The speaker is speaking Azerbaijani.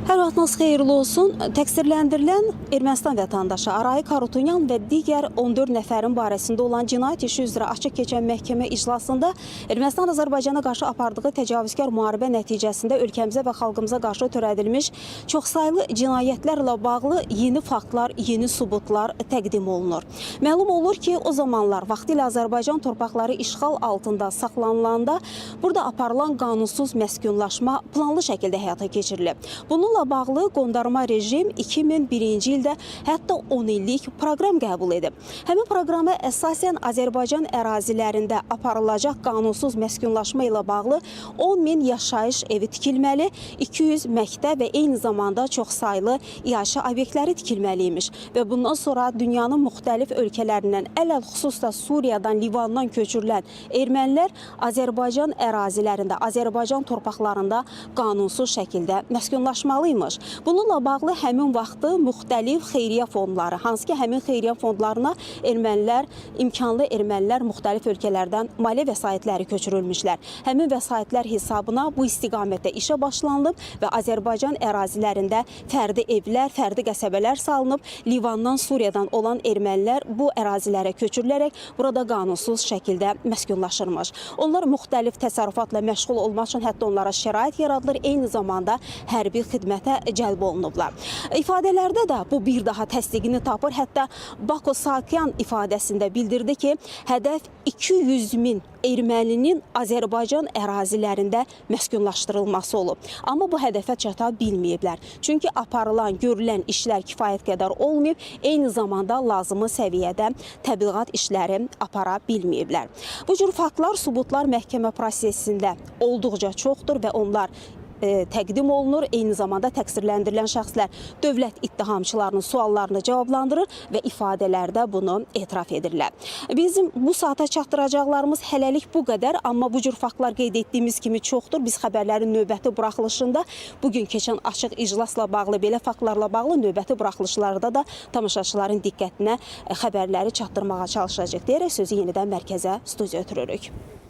Hər vaxtınız xeyirli olsun. Təqsirləndirilən Ermənistan vətəndaşı Aray Karutunyan və digər 14 nəfərin barəsində olan cinayət işi üzrə açıq keçən məhkəmə iclasında Ermənistan Azərbaycana qarşı apardığı təcavüzkar müharibə nəticəsində ölkəmizə və xalqımıza qarşı törədilmiş çoxsaylı cinayətlərlə bağlı yeni faktlar, yeni sübutlar təqdim olunur. Məlum olur ki, o zamanlar vaxtilə Azərbaycan torpaqları işğal altında saxlanılanda burada aparılan qanunsuz məskunlaşma planlı şəkildə həyata keçirilib. Bununla bağlı qondarma rejim 2001-ci ildə hətta 10 illik proqram qəbul edib. Həmin proqrama əsasən Azərbaycan ərazilərində aparılacaq qanunsuz məskunlaşma ilə bağlı 10 min yaşayış evi tikilməli, 200 məktəb və eyni zamanda çoxsaylı iaşə obyektləri tikilməliymiş. Və bundan sonra dünyanın müxtəlif ölkələrindən, ələlxüsus da Suriyadan, Livandan köçürülən ermənilər Azərbaycan ərazilərində, Azərbaycan torpaqlarında qanunsuz şəkildə məskunlaşmalı. Bununla bağlı həmin vaxtı müxtəlif xeyriyyə fondları, hansı ki həmin xeyriyyə fondlarına imkanlı ermənilər müxtəlif ölkələrdən maliyyə vəsaitləri köçürülmüşlər. Həmin vəsaitlər hesabına bu istiqamətdə işə başlanılıb və Azərbaycan ərazilərində fərdi evlər, fərdi qəsəbələr salınıb. Livandan, Suriyadan olan ermənilər bu ərazilərə köçürülərək burada qanunsuz şəkildə məskunlaşırmış. Onlar müxtəlif təsərrüfatla məşğul olmaq üçün hətta onlara şərait yaradılır, eyni zamanda hərbi xidmətə cəlb olunublar. İfadələrdə də bu bir daha təsdiqini tapır. Hətta Bako Sakyan ifadəsində bildirdi ki, hədəf 200 min erməninin Azərbaycan ərazilərində məskunlaşdırılması olub. Amma bu hədəfə çata bilməyiblər. Çünki aparılan, görülən işlər kifayət qədər olmayıb, eyni zamanda lazımı səviyyədə təbliğat işləri apara bilməyiblər. Bu cür faktlar, sübutlar məhkəmə prosesində olduqca çoxdur və onlar təqdim olunur. Eyni zamanda təqsirləndirilən şəxslər dövlət ittihamçılarının suallarını cavablandırır və ifadələrdə bunu etiraf edirlər. Bizim bu saata çatdıracaqlarımız hələlik bu qədər, amma bu cür faktlar qeyd etdiyimiz kimi çoxdur. Biz xəbərlərin növbəti buraxılışında bugün keçən açıq iclasla bağlı, belə faktlarla bağlı növbəti buraxılışlarda da tamaşaçıların diqqətinə xəbərləri çatdırmağa çalışacaq deyərək sözü yenidən mərkəzə, studiya ötürürük.